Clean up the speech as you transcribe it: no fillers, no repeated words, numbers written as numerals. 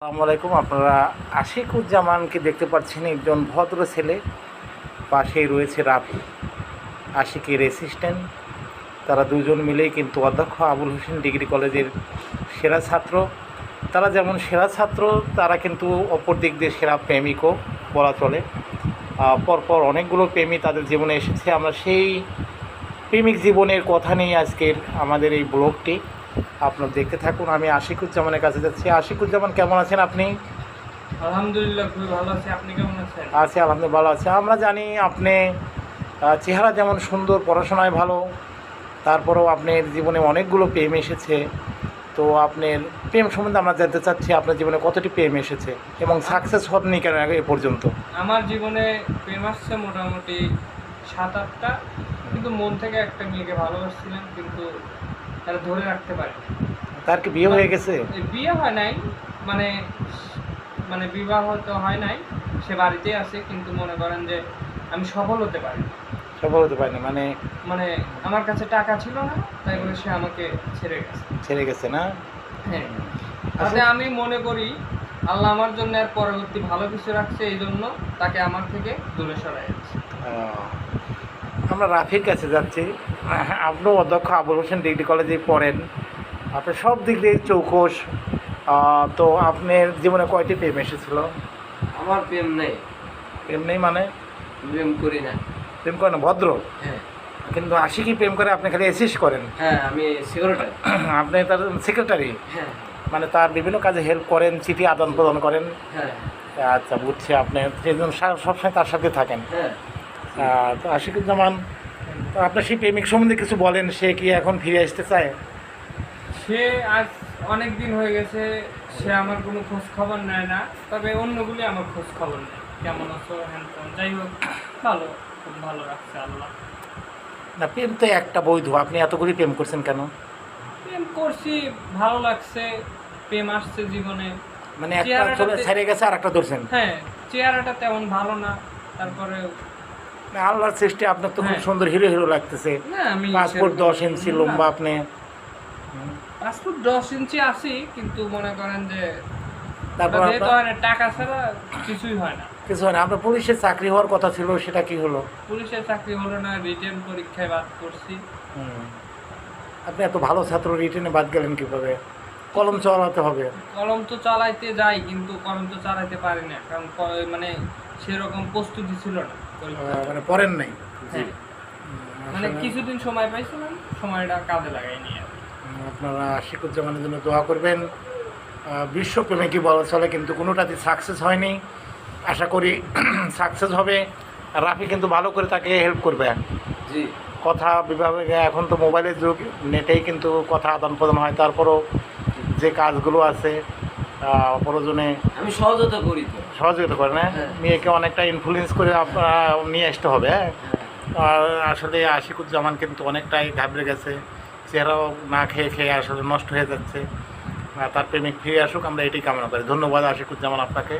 আসসালামু আলাইকুম। আপনারা আশিকুজ্জামানকে দেখতে পাচ্ছেন, একজন ভদ্র ছেলে। পাশেই রয়েছে রাফি, আশিকের অ্যাসিস্ট্যান্ট। তারা দুজন মিলেই কিন্তু অধ্যক্ষ আবুল হোসেন ডিগ্রি কলেজের সেরা ছাত্র। তারা যেমন সেরা ছাত্র, তারা কিন্তু অপর দিক দিয়ে সেরা প্রেমিকও বলা চলে। পরপর অনেকগুলো প্রেমী তাদের জীবনে এসেছে। আমরা সেই প্রেমিক জীবনের কথা নিয়ে আজকের আমাদের এই ব্লগটি আপনারা দেখতে থাকুন। আমি আশিকুজ্জামানের কাছে যাচ্ছি। আশিকুজ্জামান, কেমন আছেন আপনি? আলহামদুলিল্লাহ, খুবই ভালো আছি। আপনি কেমন আছেন? আছি, আলহামদুলিল্লাহ ভালো আছে। আমরা জানি আপনি চেহারা যেমন সুন্দর, পড়াশোনায় ভালো, তারপরেও আপনার জীবনে অনেকগুলো প্রেম এসেছে। তো আপনার প্রেম সম্বন্ধে আমরা জানতে চাচ্ছি, আপনার জীবনে কতটি প্রেম এসেছে এবং সাকসেস হননি কেন এ পর্যন্ত? আমার জীবনে প্রেম আসছে মোটামুটি 7-8টা, কিন্তু মন থেকে একটা মেয়েকে ভালোবাসছিলাম, কিন্তু তারা ধরে রাখতে পারি। তার কি বিয়ে হয়ে গেছে? বিয়ে হয় নাই, মানে মানে বিবাহ তো হয় নাই, সে বাড়িতেই আছে, কিন্তু মনে করেন যে আমি সফল হতে পারি। সফল হতে পারে না মানে? মানে আমার কাছে টাকা ছিল না, তাই বলে সে আমাকে ছেড়ে গেছে না? হ্যাঁ, তাতে আমি মনে করি আল্লাহ আমার জন্য আর পরবর্তী ভালো কিছু রাখছে, এই জন্য তাকে আমার থেকে দূরে সরাই যাচ্ছে। আমরা রাফির কাছে যাচ্ছি। আপনিও অধ্যক্ষ আবুল হোসেন ডিগ্রি কলেজে পড়েন, আপনি সব দিক দিয়ে চৌকস। তো আপনার জীবনে কয়টি প্রেম এসেছিল? আমার প্রেম নেই। প্রেম নেই মানে? প্রেম করি না। প্রেম করেন না, ভদ্র। হ্যাঁ কিন্তু আশিকি প্রেম করে, আপনি খালি অ্যাসিস্ট করেন। হ্যাঁ, আমি সেক্রেটারি। আপনি তার সেক্রেটারি, হ্যাঁ মানে তার বিভিন্ন কাজে হেল্প করেন, চিঠি আদান প্রদান করেন। হ্যাঁ আচ্ছা, বুঝছি। আপনি সেজন্য সবসময় তার সাথে থাকেন। হ্যাঁ। তো আশিকুজ্জামান, তো আপনার সেই প্রেমিক সম্বন্ধে কিছু বলেন। সে কি এখন ফিরে আসতে চায়? সে আজ অনেক দিন হয়ে গেছে, সে আমার কোনো খোঁজ খবর নেয় না, তবে অন্যগুলি আমার খোঁজ খবর নেয়। কেমন আছো, হ্যান ত্যান। যাই হোক, ভালো, খুব ভালো রাখছে আল্লাহ। না, প্রেম তো একটা বৈধ। আপনি এতগুলি প্রেম করছেন কেন? প্রেম করছি, ভালো লাগছে, প্রেম আসছে জীবনে। মানে একটা চলে ছেড়ে গেছে আর একটা ধরছেন? হ্যাঁ, চেহারাটা তেমন ভালো না, তারপরে না, আল্লাহর সৃষ্টি। আপনার তো খুব সুন্দর হিরো হিরো লাগতেছে। না, আমি পাসপোর্ট 10 ইঞ্চি লম্বা আপনি। পাসপোর্ট 10 ইঞ্চি আছি, কিন্তু মনে করেন যে তারপর যেহেতু হয় না, টাকা ছাড়া কিছুই হয় না। কিছু হয় না। আপনার পুলিশের চাকরি হওয়ার কথা ছিল, সেটা কি হলো? পুলিশের চাকরি হলো না, রিটেন পরীক্ষায় বাদ করছি। আপনি এত ভালো ছাত্র, রিটেনে বাদ গেলেন কিভাবে? কলম চালাতে হবে। কলম তো চালাইতে যাই, কিন্তু কলম তো চালাইতে পারি না, কারণ মানে সেরকম প্রস্তুতি ছিল না পরীক্ষার। মানে পড়েন নাই? হ্যাঁ, মানে কিছুদিন সময় পাইছিলাম, সময়টা কাজে লাগাইনি আর। আপনারা আশিকুজ্জামানের জন্য দোয়া করবেন। বিশ্বপ্রেমিকই বলা চলে, কিন্তু কোনোটাতে সাকসেস হয়নি। আশা করি সাকসেস হবে। রাফি কিন্তু ভালো করে তাকে হেল্প করবে। জি, কথা বিভাগে এখন তো মোবাইলের যুগ, নেটেই কিন্তু কথা আদান প্রদান হয়। তারপরও যে কাজগুলো আছে প্রয়োজনে আমি সহযোগিতা করি তো। সহযোগিতা করেন। হ্যাঁ, মেয়েকে অনেকটা ইনফ্লুয়েন্স করে আপনারা নিয়ে আসতে হবে। হ্যাঁ, আর আসলে আশিকুজ্জামান কিন্তু অনেকটাই ঘাবড়ে গেছে। চেহারাও না খেয়ে খেয়ে আসলে নষ্ট হয়ে যাচ্ছে। তার প্রেমিক ফিরে আসুক, আমরা এটাই কামনা করি। ধন্যবাদ আশিকুজ্জামান আপনাকে।